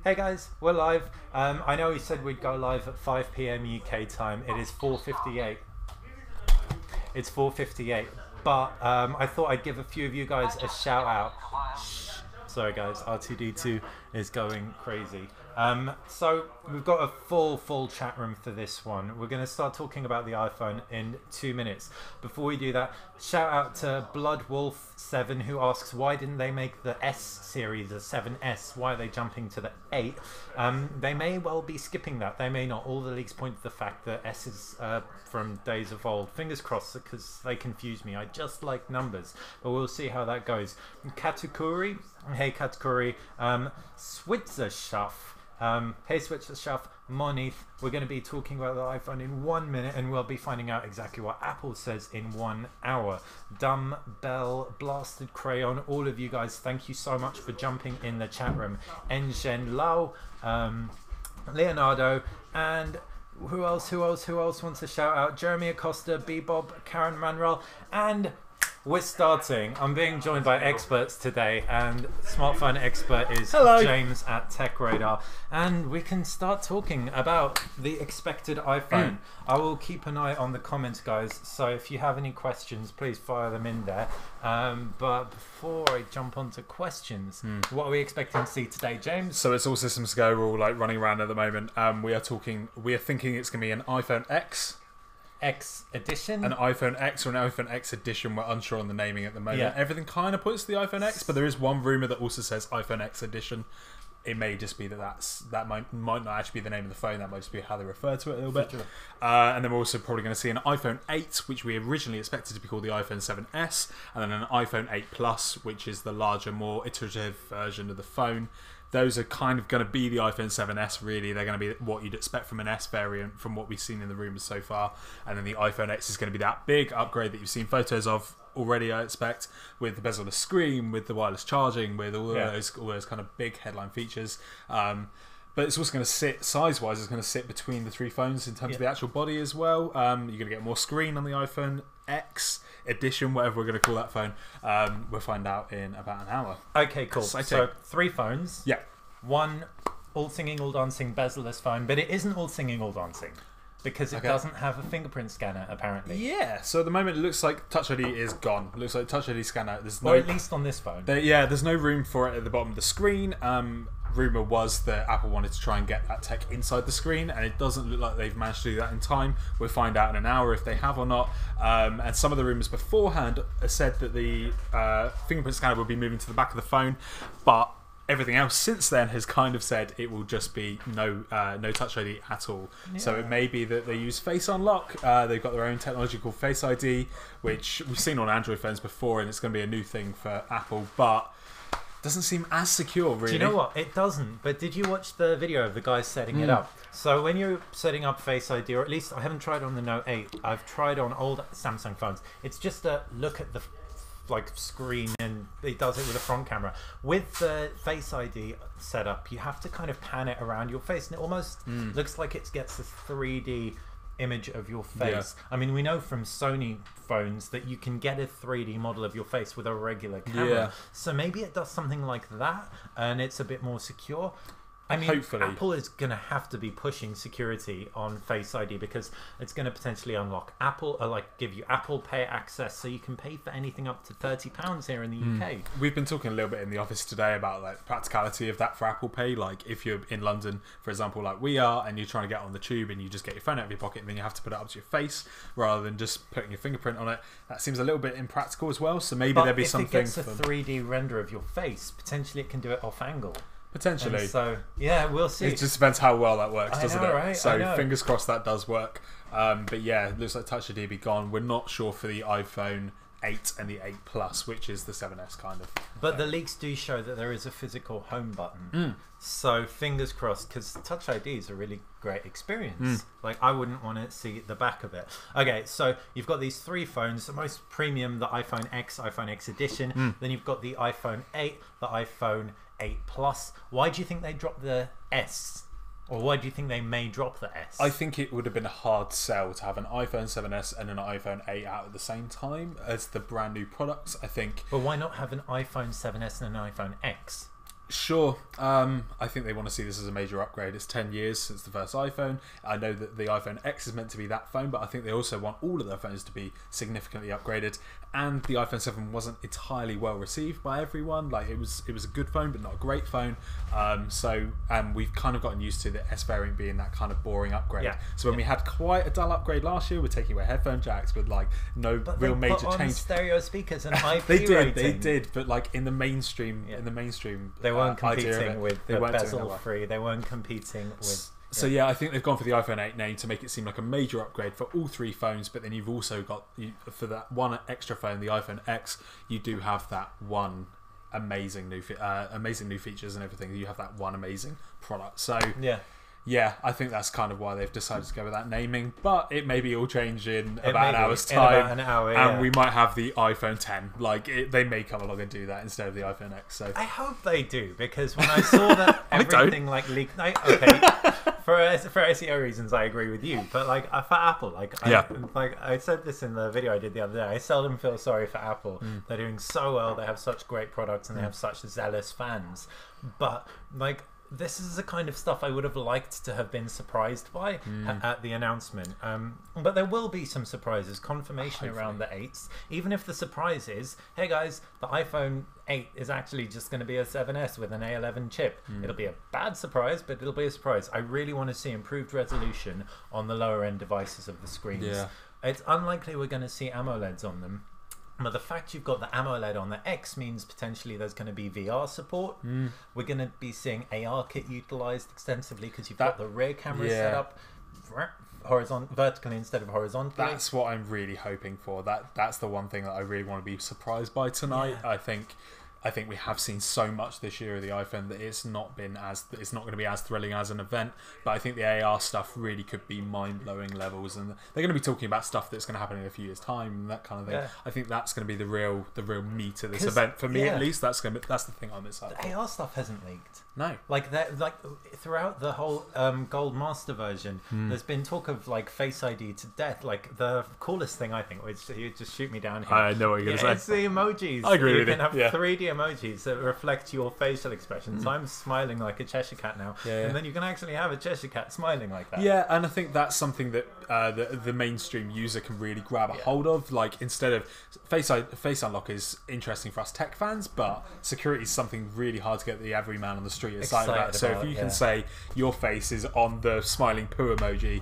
Hey guys, we're live. I know we said we'd go live at 5 p.m. UK time. It is 4:58. It's 4:58, but I thought I'd give a few of you guys a shout out. Sorry guys, R2D2 is going crazy. So we've got a full chat room for this one. We're going to start talking about the iPhone in 2 minutes. Before we do that, shout out to Bloodwolf7 who asks, why didn't they make the S series a 7S? Why are they jumping to the 8? They may well be skipping that. They may not. All the leaks point to the fact that S is from days of old. Fingers crossed, because they confuse me. I just like numbers, but we'll see how that goes. Katakuri, hey Katakuri, Switzerschaf. Hey Switzerschaf, Monith. We're going to be talking about the iPhone in 1 minute, and we'll be finding out exactly what Apple says in 1 hour. Dumb Bell, Blasted Crayon, all of you guys, thank you so much for jumping in the chat room. Engin Lau, Leonardo, and who else wants a shout out? Jeremy Acosta, Bebob, Karen Manuel, and we're starting. I'm being joined by experts today, and smartphone expert is James at Tech Radar, and we can start talking about the expected iPhone. I will keep an eye on the comments, guys, so if you have any questions, please fire them in there. But before I jump onto questions, what are we expecting to see today, James? So it's all systems go. We're all like running around at the moment. We are thinking it's going to be an iPhone X edition, an iPhone X or an iPhone X edition. We're unsure on the naming at the moment. Yeah. Everything kind of points to the iPhone X, but there is one rumor that also says iPhone X edition. It may just be that might not actually be the name of the phone. That might just be how they refer to it a little bit. Sure. And then we're also probably going to see an iPhone 8, which we originally expected to be called the iPhone 7S, and then an iPhone 8 Plus, which is the larger, more iterative version of the phone. Those are kind of going to be the iPhone 7S, really. They're going to be what you'd expect from an S variant from what we've seen in the rumours so far. And then the iPhone X is going to be that big upgrade that you've seen photos of already, I expect, with the bezel-less screen, with the wireless charging, with all those kind of big headline features. But it's also going to sit, size-wise, it's going to sit between the three phones in terms of the actual body as well. You're going to get more screen on the iPhone X edition, whatever we're going to call that phone. We'll find out in about an hour. Okay, cool. So 3 phones. Yeah. 1 all singing, all dancing bezel-less phone, but it isn't all singing, all dancing, because it doesn't have a fingerprint scanner, apparently. Yeah, so at the moment it looks like Touch ID is gone. It looks like Touch ID scanner. Or at least on this phone. There's no room for it at the bottom of the screen. Rumour was that Apple wanted to try and get that tech inside the screen, and it doesn't look like they've managed to do that in time. We'll find out in an hour if they have or not. And some of the rumours beforehand said that the fingerprint scanner will be moving to the back of the phone, but everything else since then has kind of said it will just be no Touch ID at all. Yeah. So it may be that they use Face Unlock. They've got their own technology called FaceID, which we've seen on Android phones before, and it's going to be a new thing for Apple, but doesn't seem as secure, really. Do you know what? It doesn't. But did you watch the video of the guy setting it up? So when you're setting up Face ID, or at least I haven't tried on the Note 8, I've tried on old Samsung phones. It's just a look at the screen, and it does it with a front camera. With the Face ID setup, you have to kind of pan it around your face, and it almost looks like it gets a 3D image of your face. Yeah. I mean, we know from Sony phones that you can get a 3D model of your face with a regular camera. Yeah. So maybe it does something like that, and it's a bit more secure. I mean, hopefully. Apple is going to have to be pushing security on Face ID, because it's going to potentially unlock give you Apple Pay access, so you can pay for anything up to £30 here in the UK. We've been talking a little bit in the office today about like practicality of that for Apple Pay. Like if you're in London, for example, like we are, and you're trying to get on the tube, and you just get your phone out of your pocket, and then you have to put it up to your face rather than just putting your fingerprint on it. That seems a little bit impractical as well. So maybe there'll be something. If it gets a 3D render of your face, potentially it can do it off angle. Potentially. And so, yeah, we'll see. It just depends how well that works, doesn't it? Right? So fingers crossed that does work. But yeah, it looks like Touch ID will be gone. We're not sure for the iPhone 8 and the 8 Plus, which is the 7S kind of. But the leaks do show that there is a physical home button. So fingers crossed, because Touch ID is a really great experience. Like, I wouldn't want to see the back of it. Okay, so you've got these 3 phones. The most premium, the iPhone X edition. Then you've got the iPhone 8, the iPhone 8 Plus. Why do you think they dropped the S? Or why do you think they may drop the S? I think it would have been a hard sell to have an iPhone 7S and an iPhone 8 out at the same time as the brand new products. I think. But why not have an iPhone 7S and an iPhone X? Sure. I think they want to see this as a major upgrade. It's 10 years since the first iPhone. I know that the iPhone X is meant to be that phone, but I think they also want all of their phones to be significantly upgraded. And the iPhone 7 wasn't entirely well received by everyone. Like it was a good phone, but not a great phone. So we've kind of gotten used to the S variant being that kind of boring upgrade. Yeah. So when we had quite a dull upgrade last year, we're taking away headphone jacks with like no real major put on change. stereo speakers and IP They rating. did, but like in the mainstream, They weren't idea of competing it, with they the weren't doing that bezel well. free. They weren't competing with. So yeah, I think they've gone for the iPhone 8 name to make it seem like a major upgrade for all three phones. But then you've also got for that one extra phone, the iPhone X, you do have that one amazing new features and everything. You have that one amazing product. So yeah, I think that's kind of why they've decided to go with that naming. But it maybe all change in about an hour's time, an hour, and we might have the iPhone 10. Like they may come along and do that instead of the iPhone X. So I hope they do, because when I saw that everything like leaked, okay, for SEO reasons, I agree with you. But like for Apple, I said this in the video I did the other day. I seldom feel sorry for Apple. They're doing so well. They have such great products and they have such zealous fans. But like, this is the kind of stuff I would have liked to have been surprised by at the announcement. But there will be some surprises, confirmation around the 8s. Even if the surprise is, hey guys, the iPhone 8 is actually just going to be a 7S with an A11 chip. It'll be a bad surprise, but it'll be a surprise. I really want to see improved resolution on the lower end devices of the screens. Yeah. It's unlikely we're going to see AMOLEDs on them. But the fact you've got the AMOLED on the X means potentially there's going to be VR support. We're going to be seeing AR kit utilized extensively because you've got the rear camera set up vertically instead of horizontally. That's what I'm really hoping for. That's the one thing that I really want to be surprised by tonight. I think we have seen so much this year of the iPhone that it's not going to be as thrilling as an event. But I think the AR stuff really could be mind-blowing levels, and they're going to be talking about stuff that's going to happen in a few years' time and that kind of thing. Yeah. I think that's going to be the real meat of this event for me, at least. That's the thing I'm excited for. The AR stuff hasn't leaked. No, like throughout the whole Gold Master version, there's been talk of like Face ID to death. Like the coolest thing I think, which you just shoot me down here. I know what you're going to say. It's the emojis. I agree with you. You can have 3D emojis that reflect your facial expression. So I'm smiling like a Cheshire cat now, and then you can actually have a Cheshire cat smiling like that. Yeah, and I think that's something that the mainstream user can really grab a hold of. Like instead of face unlock is interesting for us tech fans, but security is something really hard to get the average man on the street excited about. So if you can say your face is on the smiling poo emoji,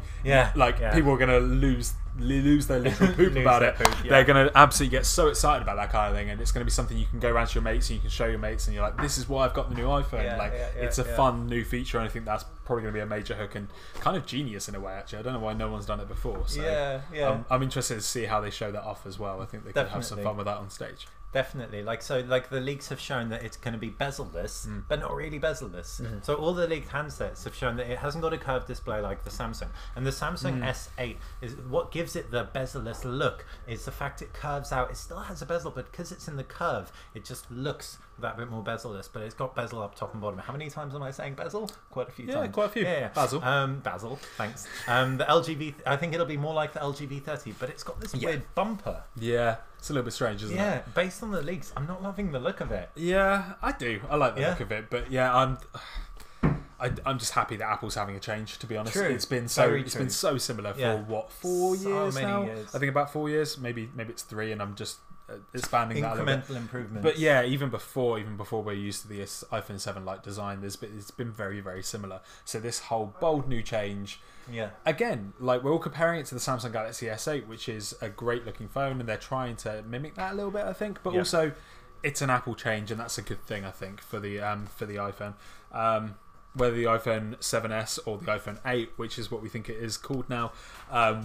people are going to lose their literal poop about it. They're going to absolutely get so excited about that kind of thing, and it's going to be something you can go around to your mates and you can show your mates, and you're like, this is why I've got the new iPhone. It's a fun new feature, and I think that's probably going to be a major hook and kind of genius in a way. Actually, I don't know why no one's done it before. So I'm interested to see how they show that off as well. I think they could have some fun with that on stage. Definitely. The leaks have shown that it's going to be bezel-less, but not really bezel-less. So all the leaked handsets have shown that it hasn't got a curved display like the Samsung. And the Samsung S8 is what gives it the bezel-less look is the fact it curves out. It still has a bezel, but because it's in the curve, it just looks that bit more bezel-less, but it's got bezel up top and bottom. How many times am I saying bezel? Quite a few times. Yeah, quite a few. Yeah. Basil, thanks. The LG I think it'll be more like the LG V30, but it's got this weird bumper. Yeah, it's a little bit strange, isn't it? Yeah, based on the leaks, I'm not loving the look of it. Yeah, I do. I like the look of it, but yeah, I'm just happy that Apple's having a change. To be honest, it's been so similar for 4 years now. I think about 4 years, maybe it's 3, and I'm just expanding that a little bit. Incremental improvements. But yeah, even before we're used to the iPhone 7 like design, it's been very, very similar. So this whole bold new change, again, like we're all comparing it to the Samsung Galaxy S8, which is a great looking phone, and they're trying to mimic that a little bit, I think. But also, it's an Apple change, and that's a good thing, I think, for the iPhone. Whether the iPhone 7S or the iPhone 8, which is what we think it is called now,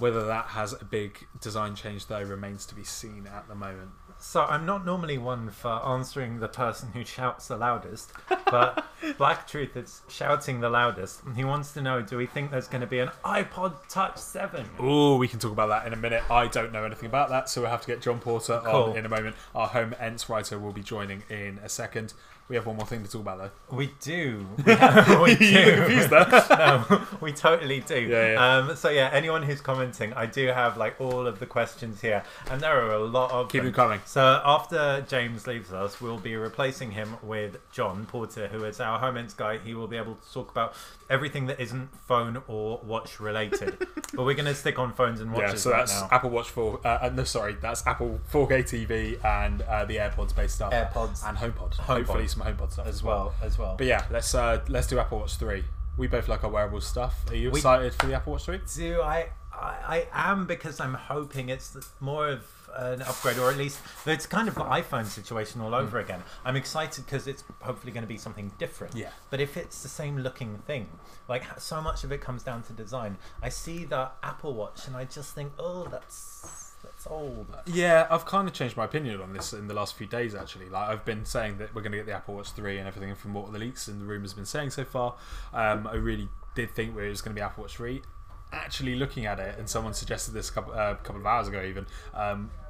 whether that has a big design change, though, remains to be seen at the moment. So I'm not normally one for answering the person who shouts the loudest, but Black Truth is shouting the loudest. He wants to know, do we think there's going to be an iPod Touch 7? Oh, we can talk about that in a minute. I don't know anything about that, so we'll have to get John Porter on in a moment. Our Home Ents writer will be joining in a second. We have one more thing to talk about, though. We do. We do. You confused there. No, we totally do. Yeah. So yeah, anyone who's commenting, I do have like all of the questions here, and there are a lot of Keep them them coming. So after James leaves us, we'll be replacing him with John Porter, who is our Home Ents guy. He will be able to talk about everything that isn't phone or watch related. But we're going to stick on phones and watches. Yeah, so that's now. Apple Watch 4. That's Apple 4K TV and the AirPods based stuff. AirPods and HomePod. Hopefully some HomePod stuff as well. But yeah, let's do Apple Watch 3. We both like our wearable stuff. Are you excited for the Apple Watch 3? Do I am, because I'm hoping it's more of an upgrade, or at least it's kind of the iPhone situation all over again. I'm excited because it's hopefully going to be something different. Yeah. But if it's the same looking thing, like so much of it comes down to design. I see the Apple Watch and I just think, oh, that's old. Yeah, I've kind of changed my opinion on this in the last few days, actually. Like, I've been saying that we're going to get the Apple Watch 3 and everything from what the leaks and the rumours have been saying so far. I really did think it was going to be Apple Watch 3. Actually looking at it, and someone suggested this a couple of hours ago even,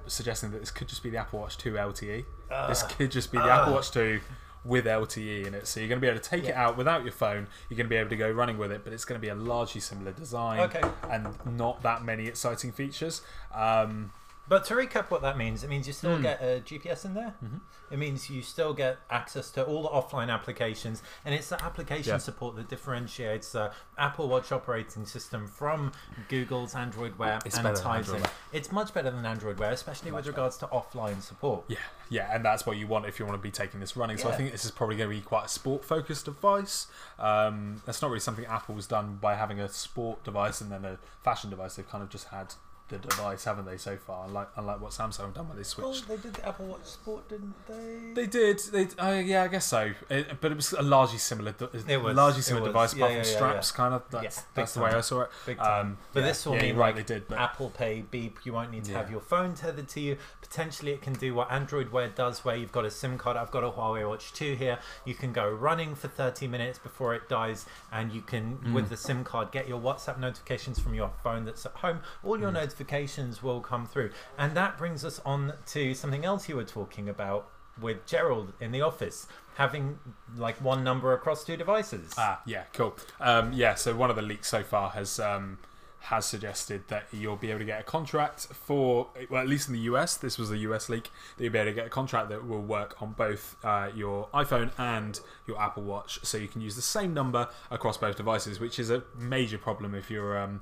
suggesting that this could just be the Apple Watch 2 LTE. This could just be the Apple Watch 2 with LTE in it. So you're going to be able to take it out without your phone. You're going to be able to go running with it, but it's going to be a largely similar design and not that many exciting features. But to recap what that means, it means you still get a GPS in there. It means you still get access to all the offline applications, and it's the application support that differentiates the Apple Watch operating system from Google's Android Wear and ties in. It's much better than Android Wear, especially with regards to offline support. Yeah, and that's what you want if you want to be taking this running. So I think this is probably going to be quite a sport-focused device. That's not really something Apple's done by having a sport device and then a fashion device. They've kind of just had the device, haven't they, so far? Unlike what Samsung have done when they switched. Oh, they did the Apple Watch Sport, didn't they? They did. Yeah, I guess so. But it was a largely similar device, apart from straps. Kind of. That's the way I saw it. Big time. But this will mean rightly did. But Apple Pay beep. You won't need to have your phone tethered to you. Potentially, it can do what Android Wear does, where you've got a SIM card. I've got a Huawei Watch 2 here. You can go running for 30 minutes before it dies, and you can, with the SIM card, get your WhatsApp notifications from your phone that's at home. All your notifications will come through, and that brings us on to something else you were talking about with Gerald in the office, having like one number across two devices. Yeah, cool. So one of the leaks so far has suggested that you'll be able to get a contract for, well, at least in the US, this was the US leak, that you'll be able to get a contract that will work on both your iPhone and your Apple Watch, so you can use the same number across both devices, which is a major problem if you're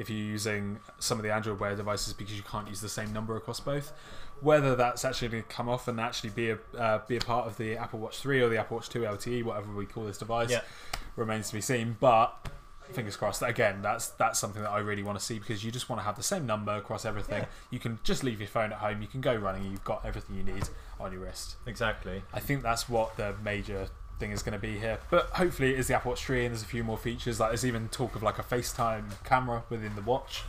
using some of the Android Wear devices, because you can't use the same number across both. Whether that's actually going to come off and actually be a part of the Apple Watch 3 or the Apple Watch 2 LTE, whatever we call this device, remains to be seen. But fingers crossed. Again, that's something that I really want to see, because you just want to have the same number across everything. You can just leave your phone at home, you can go running, and you've got everything you need on your wrist. Exactly. I think that's what the major thing is going to be here. But hopefully it is the Apple Watch 3, and there's a few more features. Like, there's even talk of like a FaceTime camera within the watch.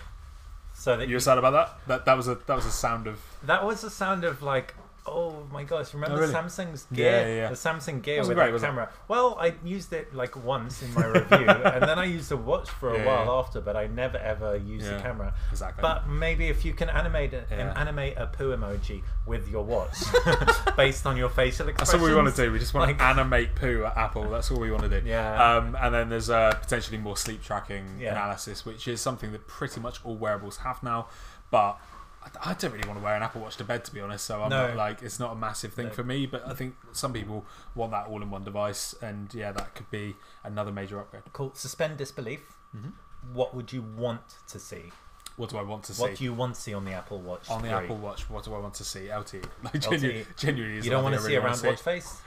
So that you excited about that? That was a sound of. That was a sound of like, oh my gosh! Remember Samsung's Gear? The Samsung Gear with that camera. Well, I used it like once in my review, and then I used the watch for a while after, but I never ever used the camera. Exactly. But maybe if you can animate a poo emoji with your watch based on your facial expressions. That's what we want to do. We just want to animate poo at Apple. That's all we want to do. Yeah. And then there's potentially more sleep tracking analysis, which is something that pretty much all wearables have now, but I don't really want to wear an Apple Watch to bed, to be honest, so I'm not like, it's not a massive thing for me, but I think some people want that all-in-one device, and that could be another major upgrade. Cool. Suspend disbelief. What would you want to see? What do I want to see? What do you want to see on the Apple Watch? On the Apple Watch, what do I want to see? LTE. Like, genuinely. You don't want to see a round watch face?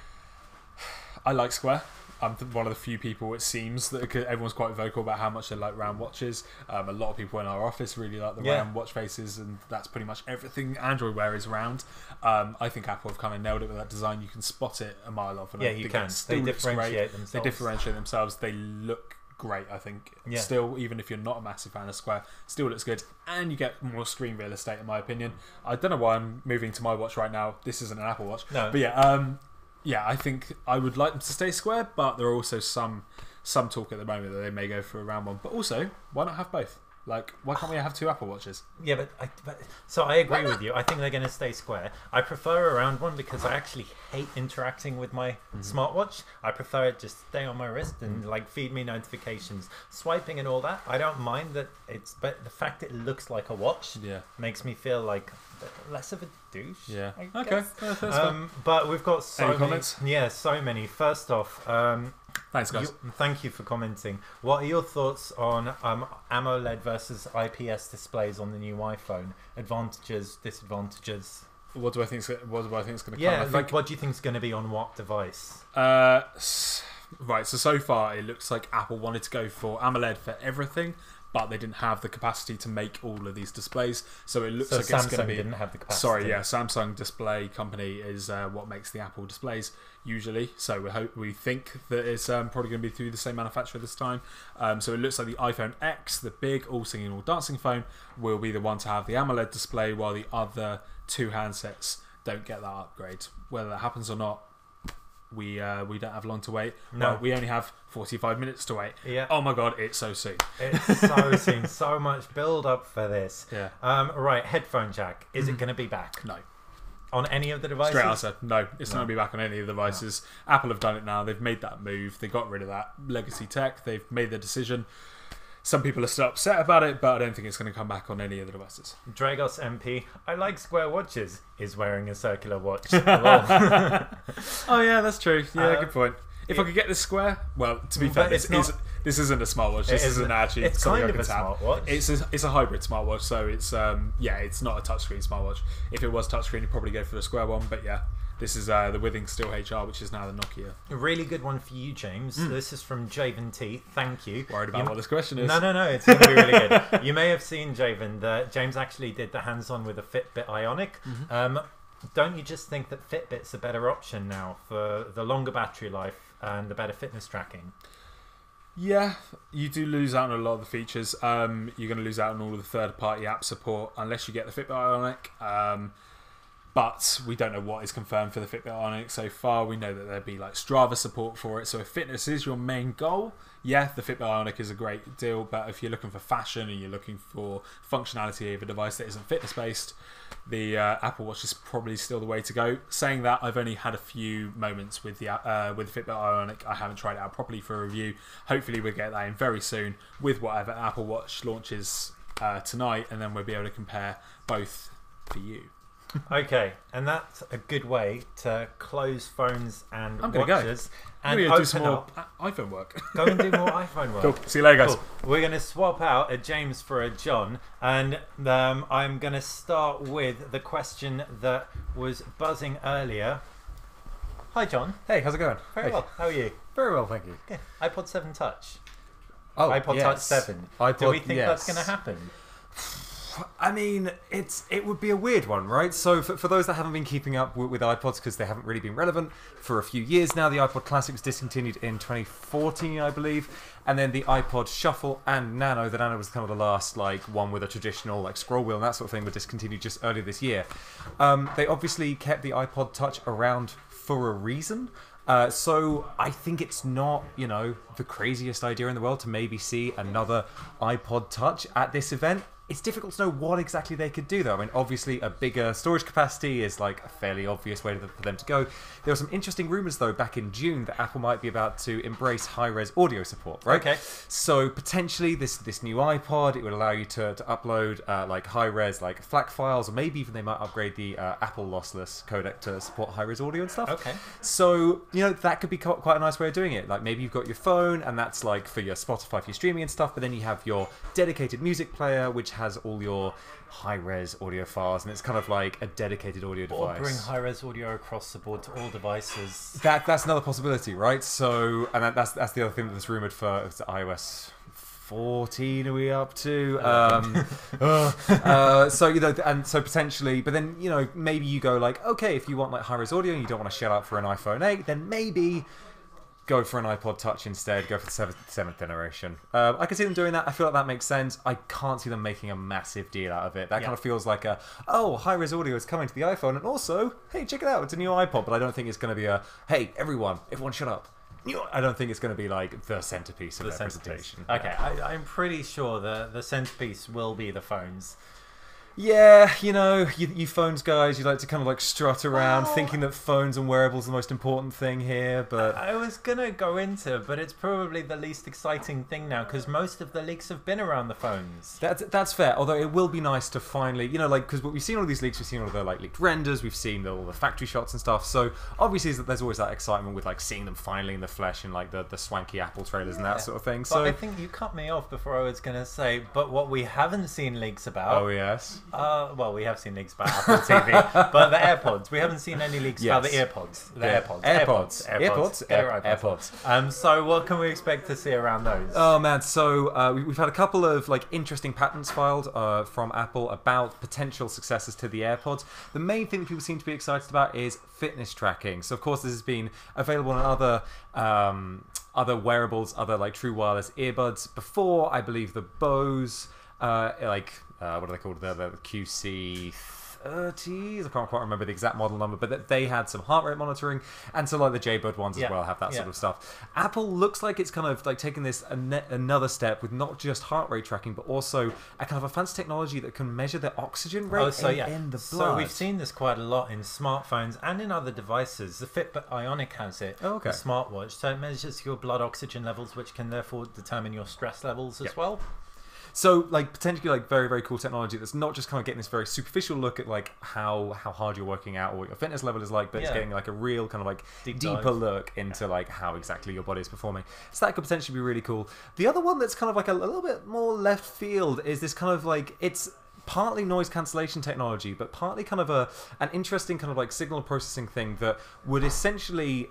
I like square. I'm one of the few people, it seems, that everyone's quite vocal about how much they like round watches. A lot of people in our office really like the round watch faces, and that's pretty much everything Android Wear is round. I think Apple have kind of nailed it with that design. You can spot it a mile off. And you can. They differentiate themselves. They differentiate themselves. They look great. I think Yeah. still, even if you're not a massive fan of Square, still looks good, and you get more screen real estate, in my opinion. I don't know why I'm moving to my watch right now. This isn't an Apple Watch, No. but yeah, I think I would like them to stay Square, but there are also some talk at the moment that they may go for a round one. But also, why not have both? Like, why can't we have two Apple Watches? Yeah, so I agree with you. I think they're going to stay Square. I prefer a round one because I actually hate interacting with my smartwatch. I prefer it just stay on my wrist and like feed me notifications, swiping and all that. I don't mind that but the fact it looks like a watch makes me feel like less of a douche. Yeah. I Okay. guess. That's fine. But we've got so Any many. comments? Yeah, so many. First off, Thanks, guys. thank you for commenting. What are your thoughts on AMOLED versus IPS displays on the new iPhone? Advantages, disadvantages? What do I think is going to come? Yeah, what do you think is going to be on what device? Right, so far it looks like Apple wanted to go for AMOLED for everything, but they didn't have the capacity to make all of these displays. So it looks like Samsung it's going to be. didn't have the capacity. Sorry, yeah, Samsung Display Company is what makes the Apple displays usually. So we think that it's probably going to be through the same manufacturer this time. So it looks like the iPhone X, the big all singing all dancing phone, will be the one to have the AMOLED display, while the other two handsets don't get that upgrade. Whether that happens or not, we don't have long to wait. No. Well, we only have 45 minutes to wait. Yeah. Oh my god, it's so soon. It's so soon. So much build up for this. Yeah. Right, headphone jack. Is it going to be back? No. On any of the devices? Straight answer, no. It's not going to be back on any of the devices. No. Apple have done it now. They've made that move. They got rid of that legacy tech. They've made the decision. Some people are still upset about it, but I don't think it's going to come back on any of the devices. Dragos MP, I like square watches, is wearing a circular watch. Lol. Oh yeah, that's true. Yeah, good point. If I could get this square, well, to be fair, this isn't a smartwatch. This isn't actually. It's something kind I of a can tap. smartwatch. It's a hybrid smartwatch, so it's it's not a touchscreen smartwatch. If it was touchscreen, you'd probably go for the square one. But yeah, this is the Withings Steel HR, which is now the Nokia. A really good one for you, James. This is from Javen T. Thank you. Worried about what this question is? No. It's going to be really good. You may have seen, Javen, that James actually did the hands-on with a Fitbit Ionic. Don't you just think that Fitbit's a better option now for the longer battery life and the better fitness tracking? Yeah, you do lose out on a lot of the features. You're going to lose out on all of the third-party app support unless you get the Fitbit Ionic. But we don't know what is confirmed for the Fitbit Ionic so far. We know that there'd be like Strava support for it. So if fitness is your main goal, yeah, the Fitbit Ionic is a great deal. But if you're looking for fashion and you're looking for functionality of a device that isn't fitness-based, the Apple Watch is probably still the way to go. Saying that, I've only had a few moments with the Fitbit Ionic. I haven't tried it out properly for a review. Hopefully we'll get that in very soon with whatever Apple Watch launches tonight, and then we'll be able to compare both for you. Okay, and that's a good way to close phones and I'm gonna watches and do open some more up. iPhone work. Go and do more iPhone work. Cool. See you later, guys. Cool. We're going to swap out a James for a John, and I'm going to start with the question that was buzzing earlier. Hi, John. Hey, how's it going? Very well. How are you? Very well, thank you. Good. iPod 7 Touch. Oh, iPod Touch 7. Do we think that's going to happen? I mean, it would be a weird one, right? So for those that haven't been keeping up with iPods because they haven't really been relevant for a few years now, the iPod Classic was discontinued in 2014, I believe, and then the iPod Shuffle and Nano. The Nano was kind of the last one with a traditional scroll wheel and that sort of thing, were discontinued just earlier this year. They obviously kept the iPod Touch around for a reason. So I think it's not, the craziest idea in the world to maybe see another iPod Touch at this event. It's difficult to know what exactly they could do, though. I mean, obviously, a bigger storage capacity is a fairly obvious way for them to go. There were some interesting rumours, though, back in June that Apple might be about to embrace high-res audio support, right? Okay. So potentially, this new iPod, it would allow you to upload high-res FLAC files, or maybe even they might upgrade the Apple lossless codec to support high-res audio and stuff. Okay. So that could be quite a nice way of doing it. Maybe you've got your phone, and that's for your Spotify, for your streaming and stuff. But then you have your dedicated music player, which has all your high-res audio files, and it's kind of like a dedicated audio device. Or bring high-res audio across the board to all devices. That's another possibility, right? So, and that's the other thing that's rumored for iOS 14. Are we up to? And so potentially, but then maybe you go okay, if you want high-res audio and you don't want to shell out for an iPhone 8, then maybe go for an iPod Touch instead, go for the seventh generation. I can see them doing that. I feel like that makes sense. I can't see them making a massive deal out of it. That kind of feels like high-res audio is coming to the iPhone, and also, hey, check it out, it's a new iPod, but I don't think it's going to be hey, everyone shut up. I don't think it's going to be like the centerpiece of the presentation. Okay, I'm pretty sure the centerpiece will be the phones. Yeah, you phones guys, you like to kind of like strut around thinking that phones and wearables are the most important thing here, but... I was going to go into, but it's probably the least exciting thing now, because most of the leaks have been around the phones. That's fair, although it will be nice to finally, because we've seen all these leaks, we've seen all the like leaked renders, we've seen all the factory shots and stuff, so obviously there's always that excitement with like seeing them finally in the flesh and like the swanky Apple trailers and that sort of thing. But So I think you cut me off before I was going to say, but what we haven't seen leaks about... Oh, yes. Well, we have seen leaks about Apple TV, but the AirPods. We haven't seen any leaks about the AirPods. AirPods. AirPods. So what can we expect to see around those? Oh man, so we've had a couple of like interesting patents filed from Apple about potential successors to the AirPods. The main thing that people seem to be excited about is fitness tracking. So of course this has been available on other wearables, other like true wireless earbuds before. I believe the Bose, what are they called? The QC30s. I can't quite remember the exact model number, but they had some heart rate monitoring, and so like the Jaybird ones as well have that sort of stuff. Apple looks like it's kind of like taking this another step with not just heart rate tracking, but also a kind of advanced technology that can measure the oxygen rate in the blood. So we've seen this quite a lot in smartphones and in other devices. The Fitbit Ionic has it, the smartwatch, so it measures your blood oxygen levels, which can therefore determine your stress levels as well. So, like, potentially, like, very, very cool technology that's not just kind of getting this very superficial look at, like, how hard you're working out or what your fitness level is like, but it's getting, like, a real kind of, like, deeper look into, like, how exactly your body is performing. So that could potentially be really cool. The other one that's kind of, like, a little bit more left field is this kind of, like, it's partly noise cancellation technology, but partly kind of an interesting kind of, like, signal processing thing that would essentially...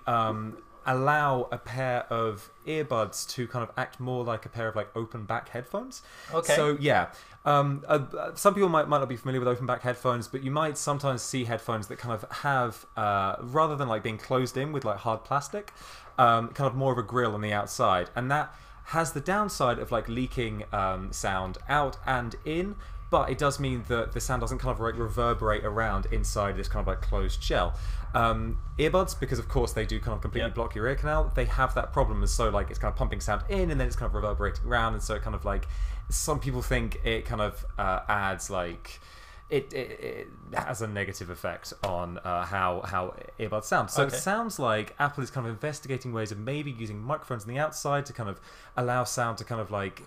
allow a pair of earbuds to kind of act more like a pair of like open back headphones. Okay. So yeah, some people might not be familiar with open back headphones, but you might sometimes see headphones that kind of have rather than like being closed in with like hard plastic, kind of more of a grill on the outside, and that has the downside of like leaking sound out and in. But it does mean that the sound doesn't kind of like reverberate around inside this kind of like closed shell. Earbuds, because of course they do kind of completely block your ear canal, they have that problem, and so like it's kind of pumping sound in and then it's kind of reverberating around, and so it kind of like, some people think it kind of adds like, it has a negative effect on how earbuds sound. So it sounds like Apple is kind of investigating ways of maybe using microphones on the outside to kind of allow sound to kind of like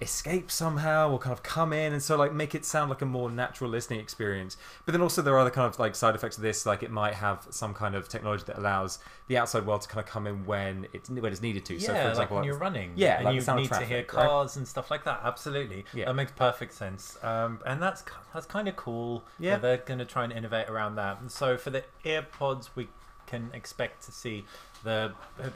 escape somehow or kind of come in, and so like make it sound like a more natural listening experience. But then also there are other kind of like side effects of this, like it might have some kind of technology that allows the outside world to kind of come in when it's needed to. So for example, like when you're running, and like you need traffic, to hear cars and stuff like that. Absolutely, yeah, that makes perfect sense. And that's kind of cool. Yeah, they're going to try and innovate around that. And so for the AirPods, we can expect to see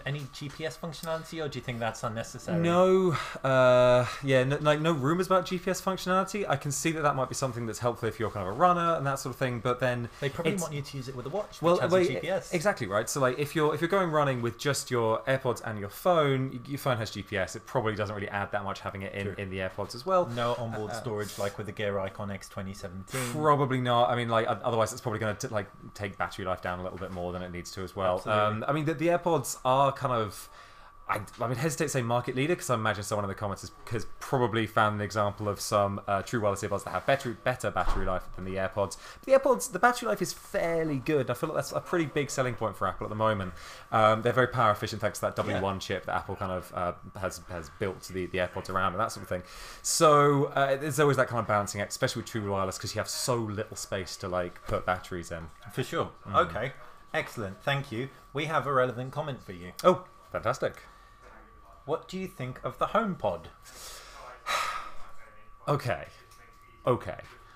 any GPS functionality, or do you think that's unnecessary? No, no rumors about GPS functionality. I can see that might be something that's helpful if you're kind of a runner and that sort of thing, but then they probably want you to use it with a watch, which has a GPS. Exactly right. So like if you're going running with just your AirPods and your phone has GPS. It probably doesn't really add that much having it in the AirPods as well. No onboard storage like with the Gear Icon X 2017. Probably not. I mean, like otherwise it's probably going to like take battery life down a little bit more than it needs to as well. I mean the AirPods are kind of, I would hesitate to say market leader, because I imagine someone in the comments has probably found an example of some true wireless earbuds that have better battery life than the AirPods. But the AirPods, the battery life is fairly good. I feel like that's a pretty big selling point for Apple at the moment. They're very power efficient thanks to that W1 chip that Apple kind of has built the AirPods around and that sort of thing. So there's always that kind of balancing act, especially with true wireless, because you have so little space to like put batteries in. For sure. Okay. Excellent. Thank you. We have a relevant comment for you. Oh, fantastic. What do you think of the HomePod? Okay.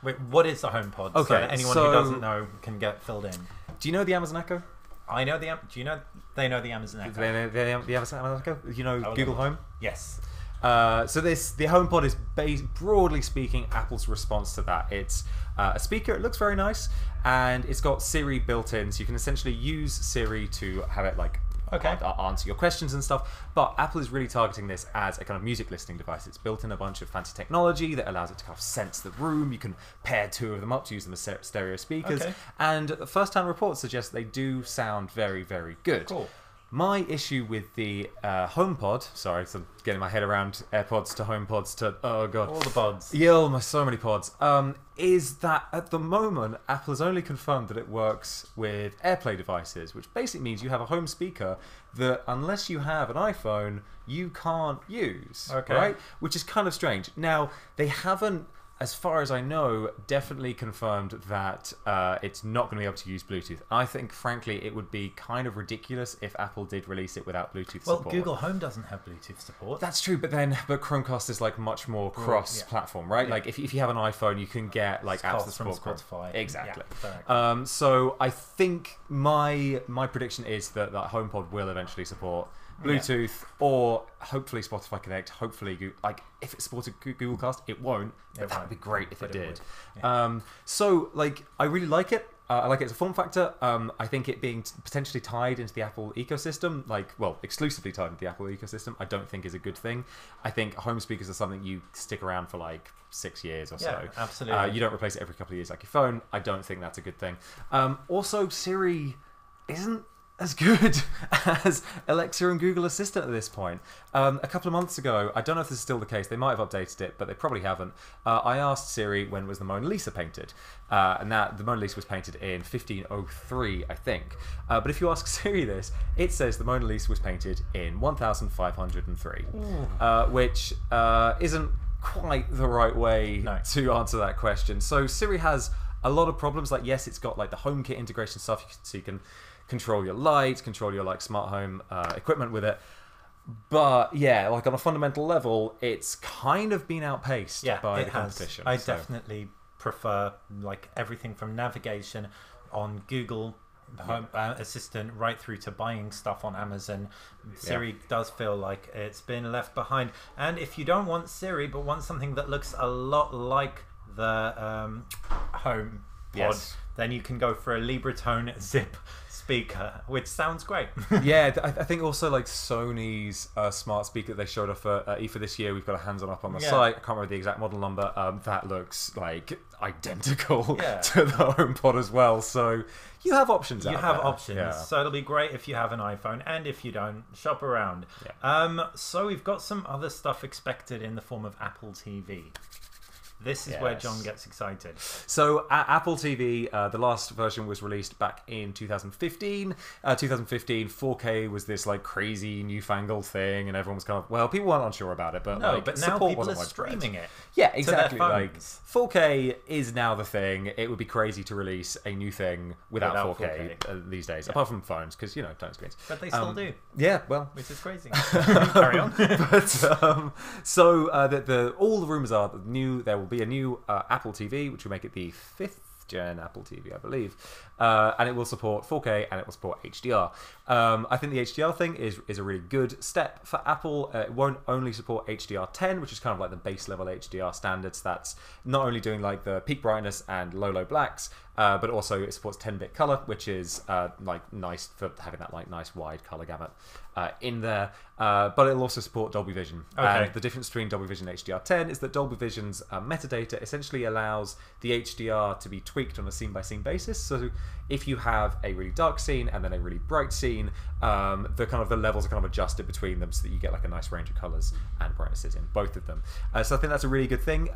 Wait, what is the HomePod? Okay, so that anyone who doesn't know can get filled in. Do you know the Amazon Echo? I know the. Do you know? They know the Amazon Echo. The Amazon Echo. You know Google Home. Yes. So the HomePod is broadly speaking Apple's response to that. It's a speaker. It looks very nice, and it's got Siri built in, so you can essentially use Siri to have it like answer your questions and stuff. But Apple is really targeting this as a kind of music listening device. It's built in a bunch of fancy technology that allows it to kind of sense the room. You can pair two of them up to use them as stereo speakers. And first-hand reports suggest they do sound very, very good. Cool. My issue with the HomePod, sorry, so I'm getting my head around AirPods to HomePods to, oh god. All the pods. Yeah, so many pods. Is that at the moment, Apple has only confirmed that it works with AirPlay devices, which basically means you have a home speaker that, unless you have an iPhone, you can't use. Right? Which is kind of strange. Now, they haven't, as far as I know, definitely confirmed that it's not going to be able to use Bluetooth. I think, frankly, it would be kind of ridiculous if Apple did release it without Bluetooth support. Well, Google Home doesn't have Bluetooth support. That's true, but Chromecast is like much more cross-platform, right? Yeah. Like if you have an iPhone, you can get like apps that support Spotify. Exactly. Yeah, so I think my prediction is that HomePod will eventually support Bluetooth or hopefully Spotify Connect. Hopefully, like if it supported Google Cast, it won't. But that would be great if it did. So like I really like it. I like it as a form factor. I think it being potentially tied into the Apple ecosystem, exclusively tied into the Apple ecosystem, I don't think is a good thing. I think home speakers are something you stick around for like 6 years or so. Absolutely. You don't replace it every couple of years like your phone. I don't think that's a good thing. Also, Siri isn't as good as Alexa and Google Assistant at this point. A couple of months ago, I don't know if this is still the case, they might have updated it, but they probably haven't. I asked Siri when was the Mona Lisa painted, and that the Mona Lisa was painted in 1503, I think. But if you ask Siri this, it says the Mona Lisa was painted in 1503, which isn't quite the right way to answer that question. So Siri has a lot of problems. Like, yes, it's got like the HomeKit integration stuff, so you can control your lights, control your like smart home equipment with it. But yeah, like on a fundamental level, it's kind of been outpaced by the competition. I definitely prefer like everything from navigation on Google Home Assistant right through to buying stuff on Amazon. Siri does feel like it's been left behind. And if you don't want Siri but want something that looks a lot like the HomePod, then you can go for a Libratone Zip speaker, which sounds great. I think also like Sony's smart speaker that they showed off at IFA this year, we've got a hands-on up on the site. I can't remember the exact model number. That looks like identical to the HomePod as well. So you have options out there. You have options. So it'll be great if you have an iPhone, and if you don't, shop around. So we've got some other stuff expected in the form of Apple TV. This is where John gets excited. So Apple TV, the last version was released back in 2015. 2015, 4K was this like crazy newfangled thing, and everyone was kind of, well, people weren't unsure about it, but but now people are streaming it. Yeah, exactly. Like 4K is now the thing. It would be crazy to release a new thing without 4K these days, apart from phones, because don't screens. But they still do. Yeah, well, which is crazy. Carry on. But all the rumors are that there will be a new Apple TV, which will make it the 5th gen Apple TV, I believe, and it will support 4K and it will support HDR. I think the HDR thing is a really good step for Apple. It won't only support HDR10, which is kind of like the base level HDR standards. That's not only doing like the peak brightness and low blacks, but also it supports 10-bit color, which is like nice for having that like nice wide color gamut in there. But it'll also support Dolby Vision. And the difference between Dolby Vision and HDR10 is that Dolby Vision's metadata essentially allows the HDR to be tweaked on a scene-by-scene basis. So if you have a really dark scene and then a really bright scene, the levels are kind of adjusted between them so that you get like a nice range of colors and brightnesses in both of them. So I think that's a really good thing.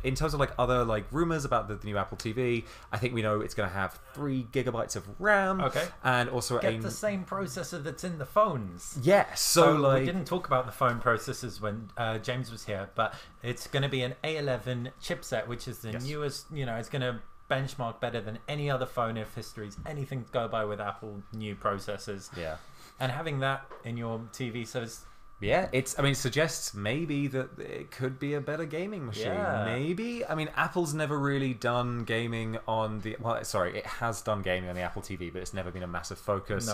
In terms of like other like rumors about the new Apple TV, I think we know it's going to have 3 gigabytes of RAM. And also the same processor that's in the phones. Yes. So like, we didn't talk about the phone processors when James was here, but it's going to be an A11 chipset, which is the newest. It's going to benchmark better than any other phone if history's anything to go by with Apple new processors. And having that in your TV says. It suggests maybe that it could be a better gaming machine. Maybe. I mean, Apple's never really done gaming on the... it has done gaming on the Apple TV, but it's never been a massive focus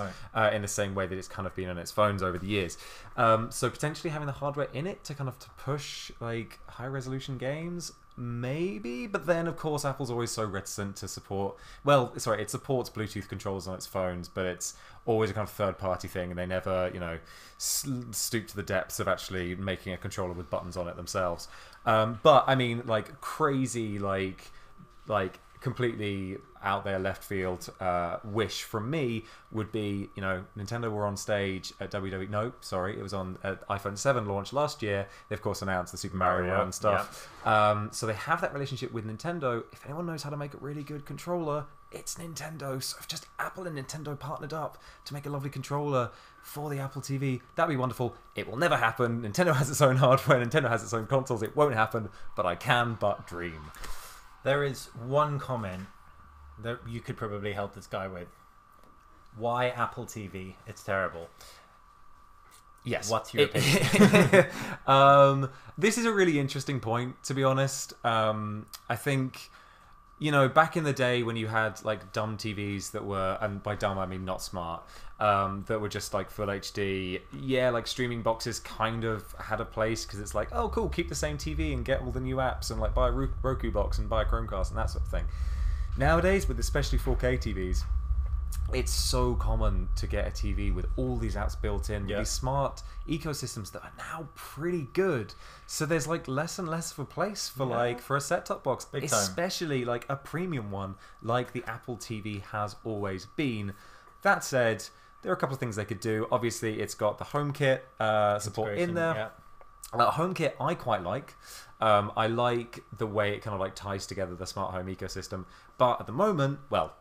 in the same way that it's kind of been on its phones over the years. So potentially having the hardware in it to kind of to push like high-resolution games, maybe, but then of course Apple's always so reticent to support. Well, sorry, it supports Bluetooth controls on its phones, but it's always a kind of third-party thing, and they never, stoop to the depths of actually making a controller with buttons on it themselves. But I mean, like crazy, like completely out there left field wish from me would be, Nintendo were on stage at it was on iPhone 7 launch last year. They of course announced the Super Mario Run stuff. So they have that relationship with Nintendo. If anyone knows how to make a really good controller, it's Nintendo. So if just Apple and Nintendo partnered up to make a lovely controller for the Apple TV, that'd be wonderful. It will never happen. Nintendo has its own hardware, Nintendo has its own consoles. It won't happen, but I can but dream. There is one comment that you could probably help this guy with. Why Apple TV? It's terrible. Yes. What's your opinion? This is a really interesting point, to be honest. I think, back in the day when you had like dumb TVs that were, and by dumb I mean not smart, that were just like full HD, like streaming boxes kind of had a place because it's like, oh cool, keep the same TV and get all the new apps and like buy a Roku box and buy a Chromecast and that sort of thing. Nowadays, with especially 4K TVs, it's so common to get a TV with all these apps built in, with these smart ecosystems that are now pretty good. So there's like less and less of a place for for a set-top box, especially like a premium one like the Apple TV has always been. That said, there are a couple of things they could do. Obviously, it's got the HomeKit support in there. HomeKit I quite like. I like the way it kind of like ties together the smart home ecosystem. But at the moment, well,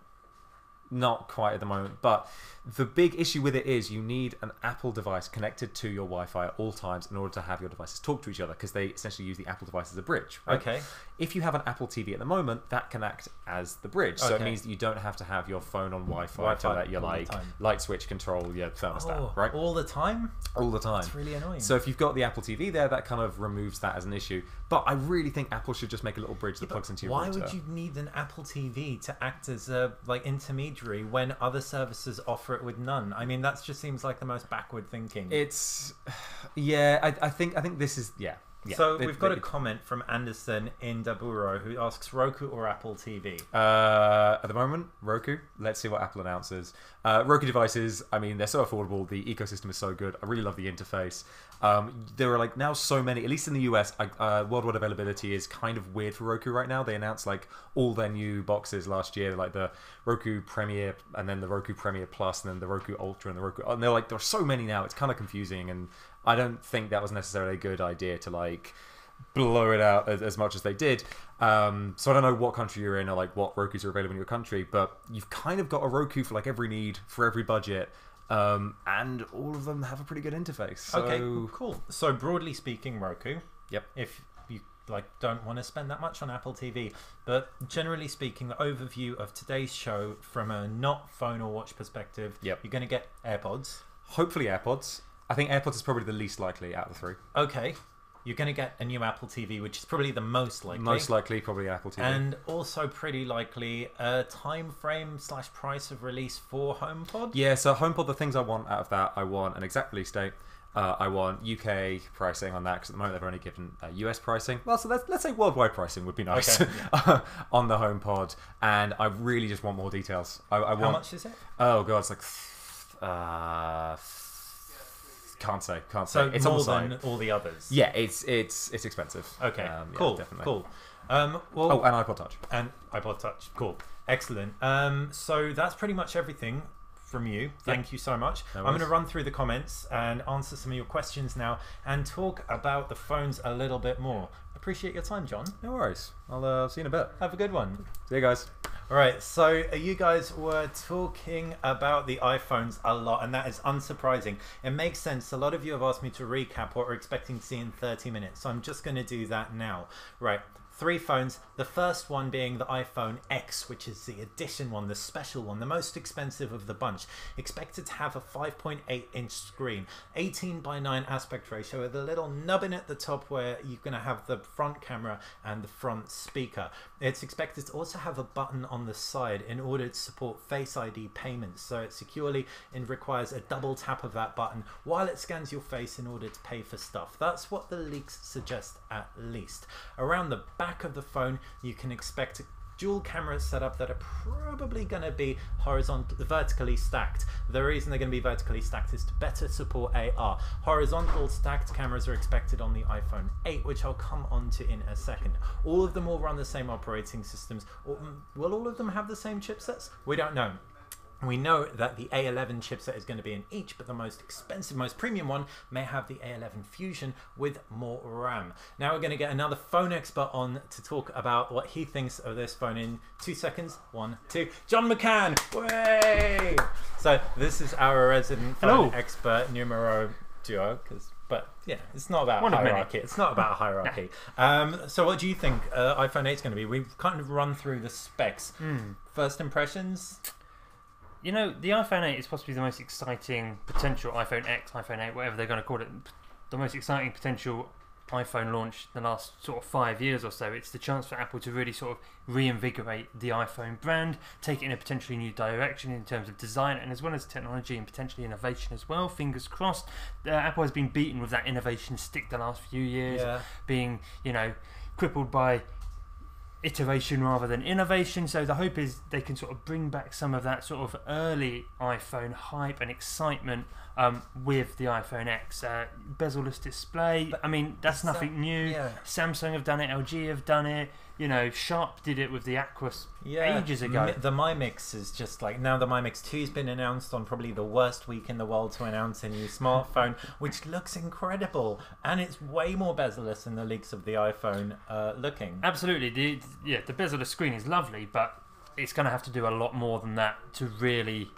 not quite at the moment, but the big issue with it is you need an Apple device connected to your Wi-Fi at all times in order to have your devices talk to each other, because they essentially use the Apple device as a bridge. Right? Okay. If you have an Apple TV at the moment, that can act as the bridge. So it means that you don't have to have your phone on Wi-Fi to let your light switch control your thermostat, right? All the time? All the time. That's really annoying. So if you've got the Apple TV there, that kind of removes that as an issue. But I really think Apple should just make a little bridge that plugs into your router. Why would you need an Apple TV to act as a intermediary when other services offer it with none? I mean, that just seems like the most backward thinking. It's, I think this is, So we've got a comment from Anderson in Daburo who asks, Roku or Apple TV? At the moment, Roku. Let's see what Apple announces. Roku devices, I mean, they're so affordable. The ecosystem is so good. I really love the interface. There are like now so many, at least in the US, worldwide availability is kind of weird for Roku right now. They announced like all their new boxes last year, like the Roku Premier and then the Roku Premier Plus and then the Roku Ultra and the Roku, and they're like, there are so many now. It's kind of confusing, and I don't think that was necessarily a good idea to like blow it out as much as they did. So I don't know what country you're in or like what Rokus are available in your country, but you've kind of got a Roku for like every need, for every budget. And all of them have a pretty good interface. So... Okay, cool. So broadly speaking, Roku. Yep. If you don't want to spend that much on Apple TV, but generally speaking, the overview of today's show from a not phone or watch perspective, you're going to get AirPods. Hopefully AirPods. I think AirPods is probably the least likely out of the three. Okay. You're going to get a new Apple TV, which is probably the most likely. Most likely, probably Apple TV. And also pretty likely a time frame / price of release for HomePod. Yeah, so HomePod, the things I want out of that, I want an exact release date. I want UK pricing on that, because at the moment they've only given US pricing. Well, so let's say worldwide pricing would be nice on the HomePod. And I really just want more details. I want, how much is it? Oh, God, it's like... Can't say. So it's more on the than side. all the others. Yeah, it's expensive. Okay, cool, definitely. Cool. And iPod Touch. And iPod Touch. Cool. Excellent. So that's pretty much everything from you. Thank you so much. No I'm going to run through the comments and answer some of your questions now and talk about the phones a little bit more. Appreciate your time, John. No worries. I'll see you in a bit. Have a good one. See you guys. All right, so you guys were talking about the iPhones a lot, and that is unsurprising. It makes sense. A lot of you have asked me to recap what we're expecting to see in 30 minutes, so I'm just going to do that now. Right. 3 phones, the first one being the iPhone X, which is the edition one, the special one, the most expensive of the bunch. Expected to have a 5.8-inch screen, 18:9 aspect ratio with a little nubbin at the top where you're going to have the front camera and the front speaker. It's expected to also have a button on the side in order to support Face ID payments, so it securely requires a double tap of that button while it scans your face in order to pay for stuff. That's what the leaks suggest, at least. Around the back back of the phone, you can expect dual camera setup that are probably going to be vertically stacked. The reason they're going to be vertically stacked is to better support AR. Horizontal stacked cameras are expected on the iPhone 8, which I'll come on to in a second. All of them will run the same operating systems. Will all of them have the same chipsets? We don't know. We know that the A11 chipset is going to be in each, but the most expensive, most premium one may have the A11 Fusion with more RAM. Now we're going to get another phone expert on to talk about what he thinks of this phone in 2 seconds. 1, 2. John McCann! Way! So this is our resident phone expert numero duo, but yeah, it's not about hierarchy. It's not about hierarchy. So what do you think iPhone 8 is going to be? We've kind of run through the specs. First impressions? You know, the iPhone 8 is possibly the most exciting potential iPhone X, iPhone 8, whatever they're going to call it, the most exciting potential iPhone launch in the last sort of 5 years or so. It's the chance for Apple to really sort of reinvigorate the iPhone brand, take it in a potentially new direction in terms of design and as well as technology and potentially innovation as well. Fingers crossed. Apple has been beaten with that innovation stick the last few years, being, you know, crippled by iteration rather than innovation, so the hope is they can sort of bring back some of that sort of early iPhone hype and excitement with the iPhone X. Bezel-less display, I mean, that's nothing new. Samsung have done it, LG have done it, you know, Sharp did it with the Aquos ages ago. The Mi Mix is just like, now the Mi Mix 2 has been announced on probably the worst week in the world to announce a new smartphone, which looks incredible, and it's way more bezel-less than the leaks of the iPhone looking. Absolutely, the bezel-less screen is lovely, but it's going to have to do a lot more than that to really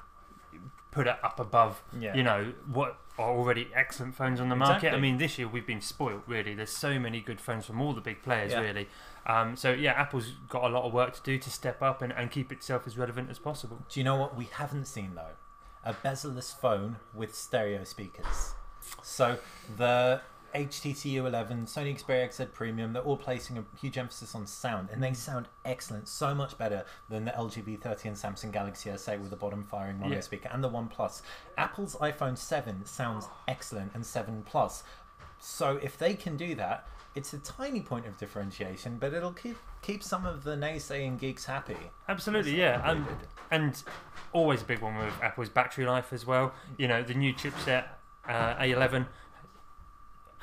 put it up above, you know, what are already excellent phones on the market. I mean, this year we've been spoiled, really. There's so many good phones from all the big players, really. So yeah, Apple's got a lot of work to do to step up and keep itself as relevant as possible. Do you know what we haven't seen though? A bezel-less phone with stereo speakers. So the HTC U11, Sony Xperia XZ Premium, they're all placing a huge emphasis on sound, and they sound excellent, so much better than the LG V30 and Samsung Galaxy S8 with the bottom firing mono speaker and the OnePlus. Apple's iPhone 7 sounds excellent, and 7 Plus. So if they can do that, it's a tiny point of differentiation, but it'll keep some of the naysaying geeks happy. Absolutely, yeah. And always a big one with Apple's battery life as well. You know, the new chipset, A11,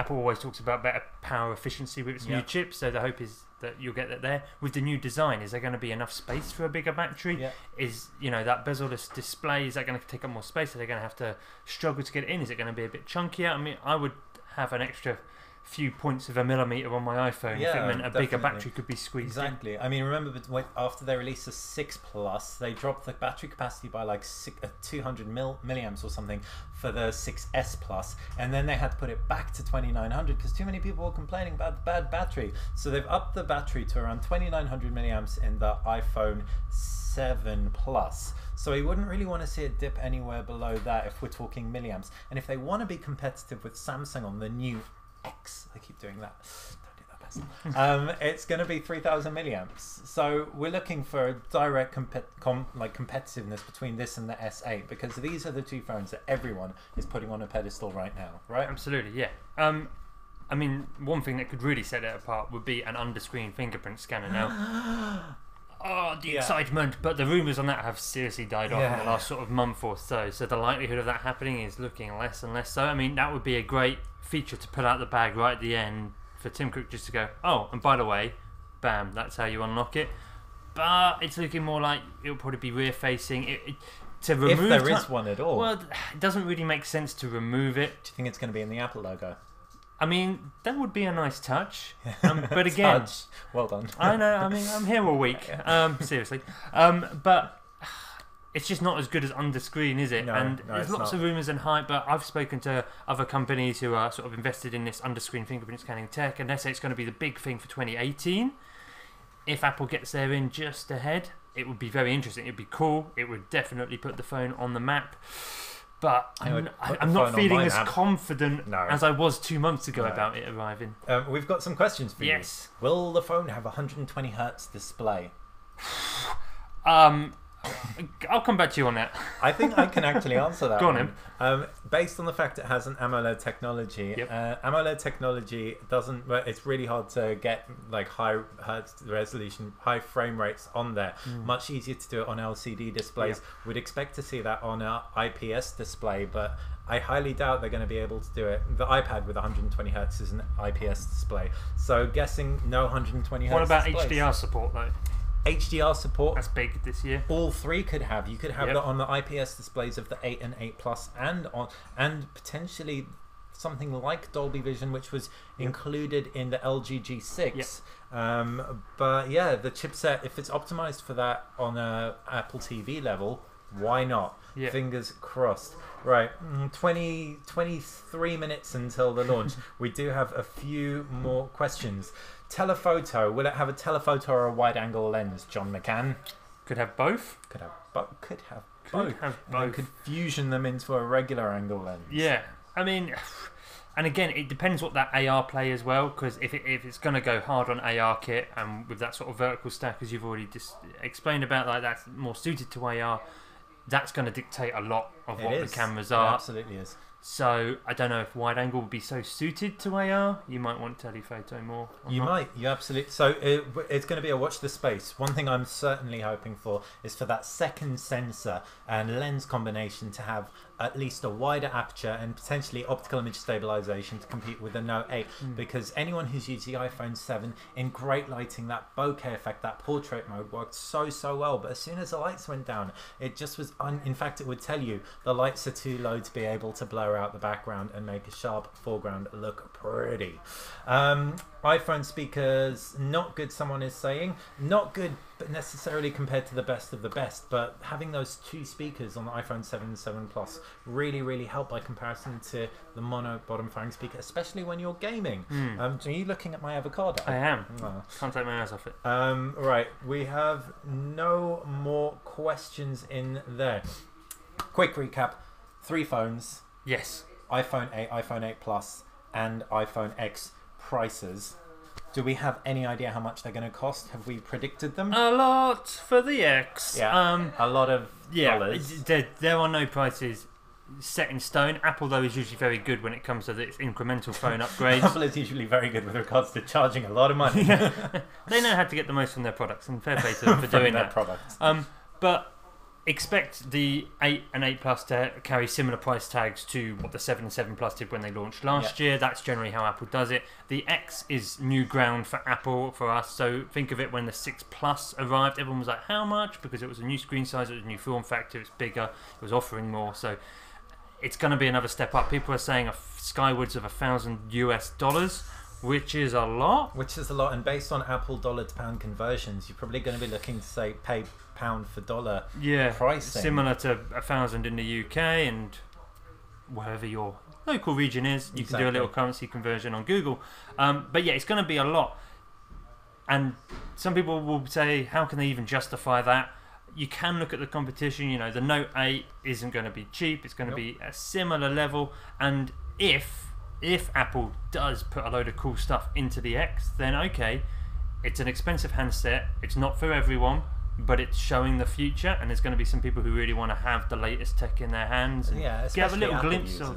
Apple always talks about better power efficiency with its new chips, so the hope is that you'll get that there. With the new design, is there going to be enough space for a bigger battery? Is, you know, that bezel-less display, is that going to take up more space? Are they going to have to struggle to get it in? Is it going to be a bit chunkier? I mean, I would have an extra few points of a millimetre on my iPhone if it meant a bigger battery could be squeezed in. I mean, remember after they released the 6 Plus, they dropped the battery capacity by like 200 milliamps or something for the 6S Plus, and then they had to put it back to 2900 because too many people were complaining about the bad battery. So they've upped the battery to around 2900 milliamps in the iPhone 7 Plus. So we wouldn't really want to see it dip anywhere below that if we're talking milliamps. And if they want to be competitive with Samsung on the new X, I keep doing that, don't do that best. It's going to be 3000 milliamps. So we're looking for a direct competitiveness between this and the S8, because these are the two phones that everyone is putting on a pedestal right now, right? Absolutely, yeah. I mean, one thing that could really set it apart would be an under-screen fingerprint scanner now. Excitement, but the rumours on that have seriously died off in the last sort of month or so, so the likelihood of that happening is looking less and less so. I mean, that would be a great feature to pull out the bag right at the end for Tim Cook just to go, oh, and by the way, bam, that's how you unlock it. But it's looking more like it'll probably be rear facing. To remove, if there is one at all. Well, it doesn't really make sense to remove it. Do you think it's going to be in the Apple logo? I mean, that would be a nice touch, but again, well done. I know. I mean, I'm here all week. Seriously, but it's just not as good as under screen, is it? No, there's lots of rumours and hype, but I've spoken to other companies who are sort of invested in this under screen fingerprint scanning tech, and they say it's going to be the big thing for 2018. If Apple gets there in just ahead, it would be very interesting. It'd be cool. It would definitely put the phone on the map. But I'm not feeling as confident as I was 2 months ago about it arriving. We've got some questions for you. Yes. Will the phone have 120 Hz display? I'll come back to you on that. I think I can actually answer that. Go on, one. Based on the fact it has an AMOLED technology, Yep. AMOLED technology doesn't. Well, it's really hard to get like high hertz resolution, high frame rates on there. Much easier to do it on LCD displays. Yep. We'd expect to see that on an IPS display, but I highly doubt they're going to be able to do it. The iPad with 120 hertz is an IPS display, so guessing no 120 hertz. What about displays. HDR support though? HDR support? That's big this year. All three could have. You could have Yep. that on the IPS displays of the 8 and 8 Plus, and potentially something like Dolby Vision, which was included in the LG G6. But yeah, the chipset, if it's optimized for that on a Apple TV level, why not? Yeah. Fingers crossed. Right, 23 minutes until the launch. We do have a few more questions. Telephoto, will it have a telephoto or a wide-angle lens, John McCann? Could have both. Could have both. Could have And then both. could fusion them into a regular angle lens. Yeah, I mean, and again, it depends what that AR play as well. Because if it's going to go hard on AR kit and with that sort of vertical stack, as you've already just explained about, like that's more suited to AR. That's going to dictate a lot of what the cameras are. It absolutely is. So I don't know if wide angle would be so suited to AR. You might want telephoto more. You might. You absolutely. So it's going to be a watch the space. One thing I'm certainly hoping for is for that second sensor and lens combination to have at least a wider aperture and potentially optical image stabilization to compete with the Note 8. Because anyone who's used the iPhone 7 in great lighting, that bokeh effect, that portrait mode worked so well. But as soon as the lights went down, it just was. In fact, it would tell you the lights are too low to be able to blur out the background and make a sharp foreground look pretty. iPhone speakers, not good, someone is saying. Not good but necessarily compared to the best of the best, but having those two speakers on the iPhone 7 and 7 Plus really help by comparison to the mono bottom phone speaker, especially when you're gaming. Are you looking at my avocado? I am. Oh. Can't take my eyes off it. Right, we have no more questions in there. Quick recap, 3 phones. Yes. iPhone 8, iPhone 8 Plus, and iPhone X prices. Do we have any idea how much they're going to cost? Have we predicted them? A lot for the X. Yeah, a lot of dollars. There are no prices set in stone. Apple, though, is usually very good when it comes to its incremental phone upgrades. Apple is usually very good with regards to charging a lot of money. They know how to get the most from their products, and fair play to them for doing that. Products. But expect the 8 and 8 Plus to carry similar price tags to what the 7 and 7 Plus did when they launched last year. That's generally how Apple does it. The X is new ground for Apple, for us. So think of it when the 6 Plus arrived. Everyone was like, how much? Because it was a new screen size, it was a new form factor, it's bigger, it was offering more. So it's going to be another step up. People are saying skywards of $1,000 US, which is a lot. And based on Apple dollar to pound conversions, you're probably going to be looking to pay pound for dollar pricing. Similar to 1,000 in the UK and wherever your local region is. You can do a little currency conversion on Google. But yeah, it's going to be a lot. And some people will say, how can they even justify that? You can look at the competition. You know, the Note 8 isn't going to be cheap. It's going to be a similar level. And if Apple does put a load of cool stuff into the X, then okay, it's an expensive handset. It's not for everyone, but it's showing the future, and there's going to be some people who really want to have the latest tech in their hands and get a little glimpse of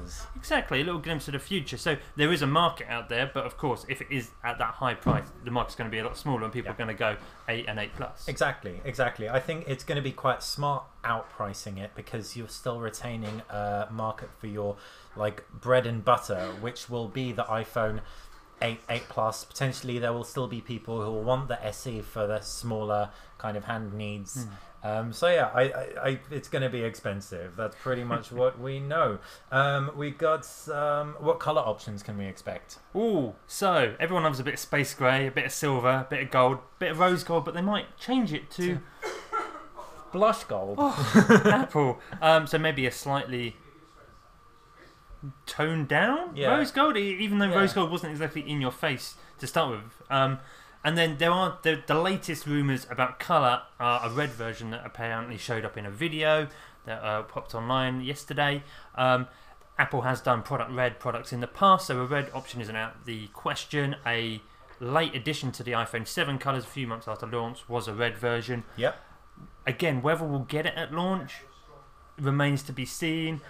a little glimpse of the future. So there is a market out there, but of course, if it is at that high price, the market's going to be a lot smaller, and people are going to go 8 and 8 Plus. Exactly. I think it's going to be quite smart outpricing it, because you're still retaining a market for your bread and butter, which will be the iPhone 8, 8 Plus. Potentially there will still be people who will want the SE for the smaller kind of hand needs. So yeah, it's going to be expensive. That's pretty much what we know. We got what color options can we expect? Ooh, so everyone loves a bit of space grey, a bit of silver, a bit of gold, a bit of rose gold, but they might change it to blush gold. Apple. So maybe a slightly toned down rose gold, even though rose gold wasn't exactly in your face to start with. And then there are the latest rumours about colour are a red version that apparently showed up in a video that popped online yesterday. Apple has done red products in the past, so a red option isn't out the question. A late addition to the iPhone 7 colours a few months after launch was a red version. Yep. Again, whether we'll get it at launch remains to be seen.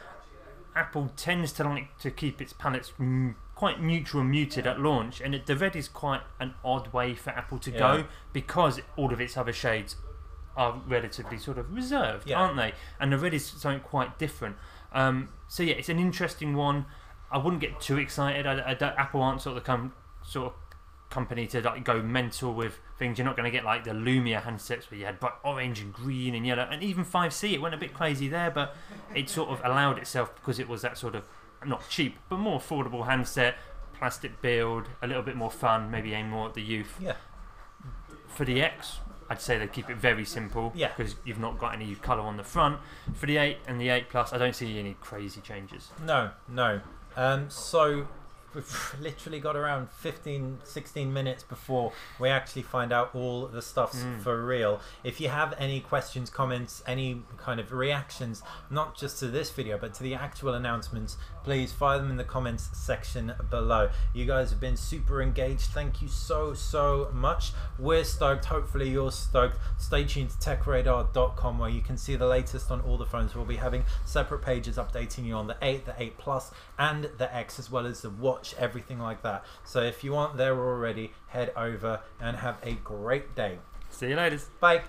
Apple tends to like to keep its palettes quite neutral and muted at launch, and the red is quite an odd way for Apple to go because all of its other shades are relatively sort of reserved, aren't they? And the red is something quite different. So yeah, it's an interesting one. I wouldn't get too excited. Apple aren't sort of company to like go mental with things. You're not going to get like the Lumia handsets where you had bright orange and green and yellow, and even 5C, it went a bit crazy there, but it sort of allowed itself because it was that sort of not cheap but more affordable handset, plastic build, a little bit more fun, maybe aim more at the youth. For the X, I'd say they keep it very simple because you've not got any colour on the front. For the 8 and the 8 Plus, I don't see any crazy changes. No. So we've literally got around 15-16 minutes before we actually find out all the stuff's for real. If you have any questions, comments, any kind of reactions, not just to this video but to the actual announcements, please fire them in the comments section below. You guys have been super engaged. Thank you so much. We're stoked. Hopefully you're stoked. Stay tuned to techradar.com where you can see the latest on all the phones. We'll be having separate pages updating you on the 8, the 8 Plus and the X, as well as the watch, everything like that. So if you aren't there already, head over and have a great day. See you later. Bye.